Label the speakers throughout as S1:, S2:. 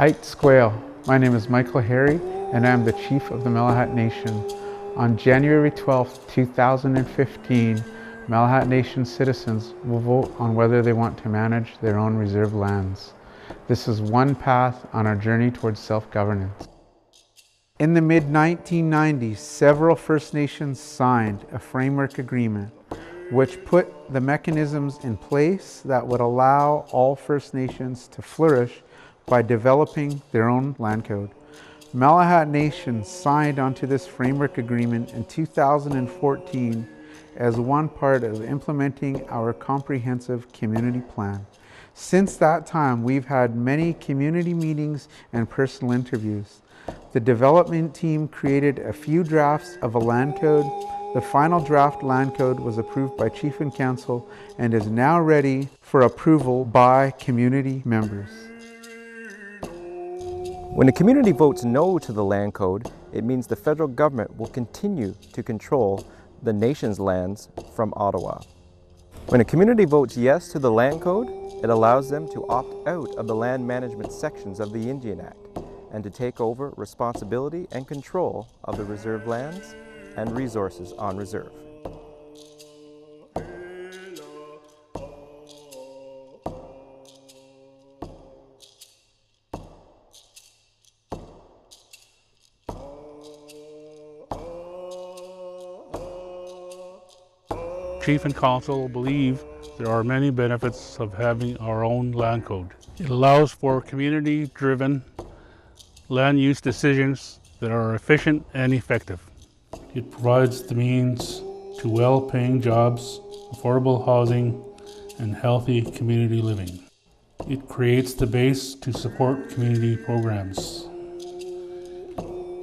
S1: Ait Squale. My name is Michael Harry, and I am the Chief of the Malahat Nation. On January 12, 2015, Malahat Nation citizens will vote on whether they want to manage their own reserve lands. This is one path on our journey towards self-governance. In the mid-1990s, several First Nations signed a framework agreement which put the mechanisms in place that would allow all First Nations to flourish by developing their own land code. Malahat Nation signed onto this framework agreement in 2014 as one part of implementing our comprehensive community plan. Since that time, we've had many community meetings and personal interviews. The development team created a few drafts of a land code. The final draft land code was approved by Chief and Council and is now ready for approval by community members.
S2: When a community votes no to the land code, it means the federal government will continue to control the nation's lands from Ottawa. When a community votes yes to the land code, it allows them to opt out of the land management sections of the Indian Act and to take over responsibility and control of the reserve lands and resources on reserve.
S3: Chief and Council believe there are many benefits of having our own land code. It allows for community-driven land use decisions that are efficient and effective. It provides the means to well-paying jobs, affordable housing, and healthy community living. It creates the base to support community programs.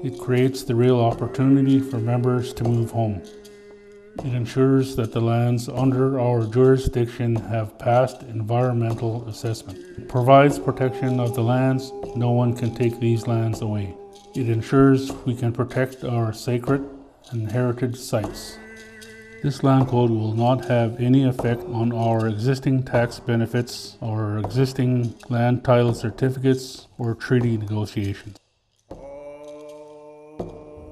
S3: It creates the real opportunity for members to move home. It ensures that the lands under our jurisdiction have passed environmental assessment. It provides protection of the lands. No one can take these lands away. It ensures we can protect our sacred and heritage sites. This land code will not have any effect on our existing tax benefits, our existing land title certificates, or treaty negotiations.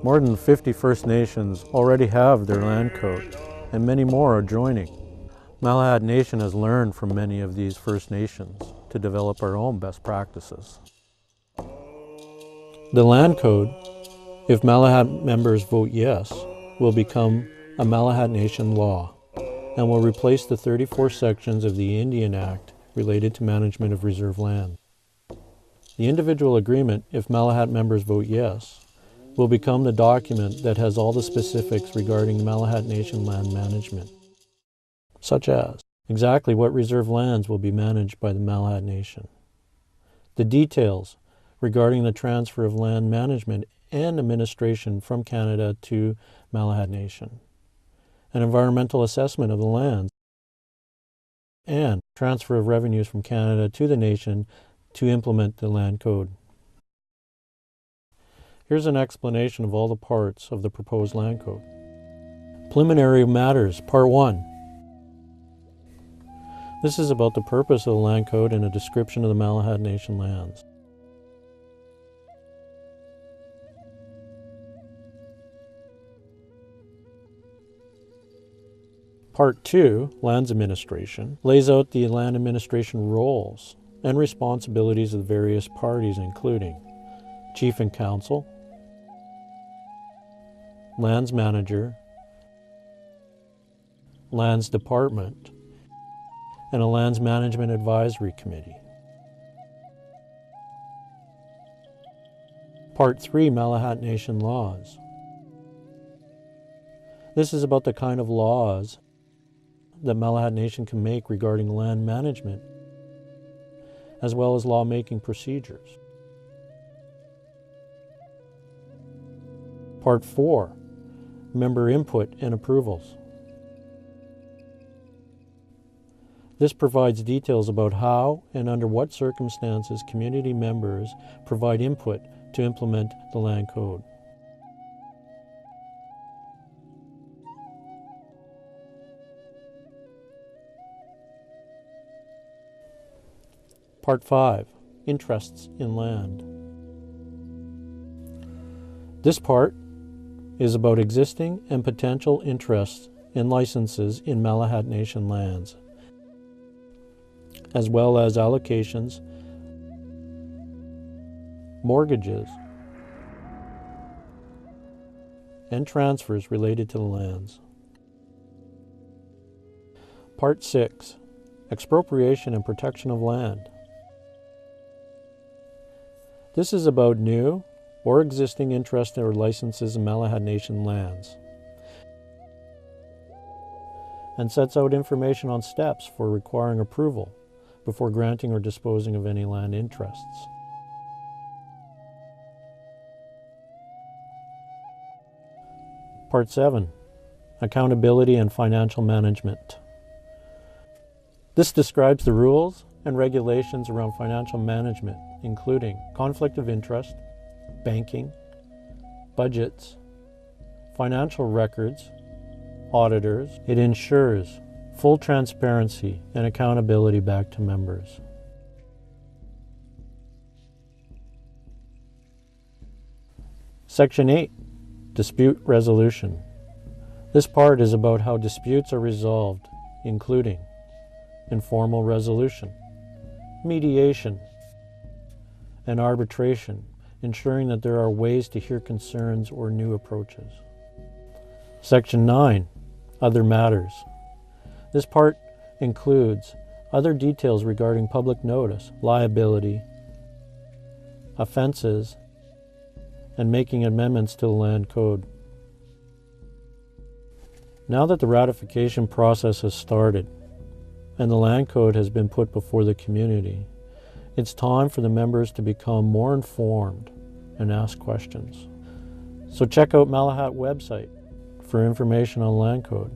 S4: More than 50 First Nations already have their land code, and many more are joining. Malahat Nation has learned from many of these First Nations to develop our own best practices. The land code, if Malahat members vote yes, will become a Malahat Nation law and will replace the 34 sections of the Indian Act related to management of reserve land. The individual agreement, if Malahat members vote yes, will become the document that has all the specifics regarding Malahat Nation land management, such as exactly what reserve lands will be managed by the Malahat Nation, the details regarding the transfer of land management and administration from Canada to Malahat Nation, an environmental assessment of the lands, and transfer of revenues from Canada to the nation to implement the land code. Here's an explanation of all the parts of the proposed land code. Preliminary matters, Part 1. This is about the purpose of the land code and a description of the Malahat Nation lands. Part 2, Lands Administration, lays out the land administration roles and responsibilities of the various parties, including Chief and Council, Lands Manager, Lands Department, and a Lands Management Advisory Committee. Part 3, Malahat Nation Laws. This is about the kind of laws that Malahat Nation can make regarding land management, as well as lawmaking procedures. Part 4, Member Input and Approvals. This provides details about how and under what circumstances community members provide input to implement the land code. Part 5, interests in land. This part is about existing and potential interests and licenses in Malahat Nation lands, as well as allocations, mortgages, and transfers related to the lands. Part 6. Expropriation and protection of land. This is about new or existing interests or licenses in Malahat Nation lands, and sets out information on steps for requiring approval before granting or disposing of any land interests. Part 7. Accountability and financial management. This describes the rules and regulations around financial management, including conflict of interest, banking, budgets, financial records, auditors. It ensures full transparency and accountability back to members. Section 8. Dispute resolution. This part is about how disputes are resolved, including informal resolution, mediation, and arbitration, ensuring that there are ways to hear concerns or new approaches. Section 9. Other matters. This part includes other details regarding public notice, liability, offenses, and making amendments to the land code. Now that the ratification process has started and the land code has been put before the community, it's time for the members to become more informed and ask questions. So check out Malahat website for information on land code.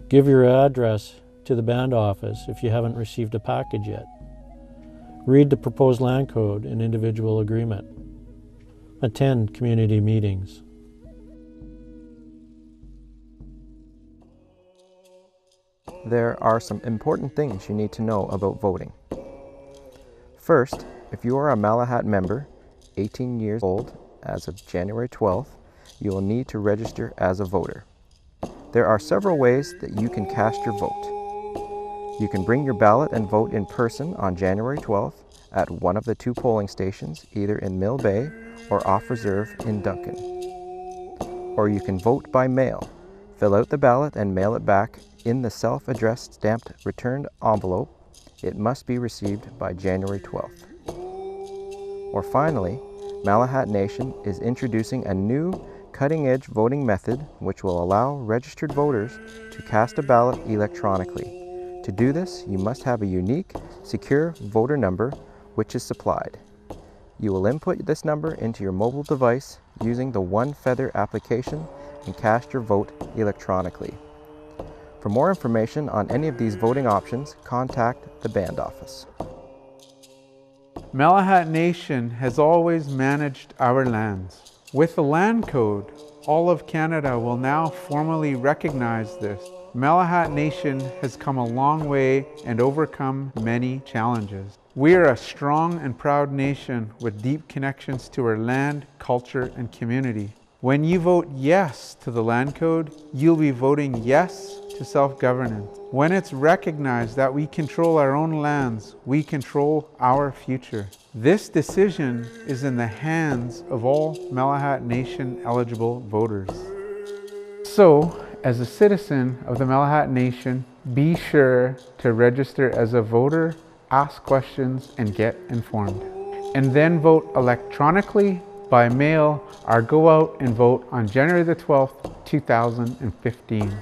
S4: Give your address to the band office if you haven't received a package yet. Read the proposed land code and individual agreement. Attend community meetings.
S2: There are some important things you need to know about voting. First, if you are a Malahat member, 18 years old as of January 12th, you will need to register as a voter. There are several ways that you can cast your vote. You can bring your ballot and vote in person on January 12th at one of the 2 polling stations, either in Mill Bay or off reserve in Duncan. Or you can vote by mail. Fill out the ballot and mail it back in the self-addressed stamped returned envelope. It must be received by January 12th. Or finally, Malahat Nation is introducing a new cutting-edge voting method which will allow registered voters to cast a ballot electronically. To do this, you must have a unique, secure voter number which is supplied. You will input this number into your mobile device using the One Feather application and cast your vote electronically. For more information on any of these voting options, contact the band office.
S1: Malahat Nation has always managed our lands. With the land code, all of Canada will now formally recognize this. Malahat Nation has come a long way and overcome many challenges. We are a strong and proud nation with deep connections to our land, culture, and community. When you vote yes to the land code, you'll be voting yes to self-governance. When it's recognized that we control our own lands, we control our future. This decision is in the hands of all Malahat Nation eligible voters. So, as a citizen of the Malahat Nation, be sure to register as a voter, ask questions, and get informed. And then vote electronically, by mail, or go out and vote on January the 12th, 2015.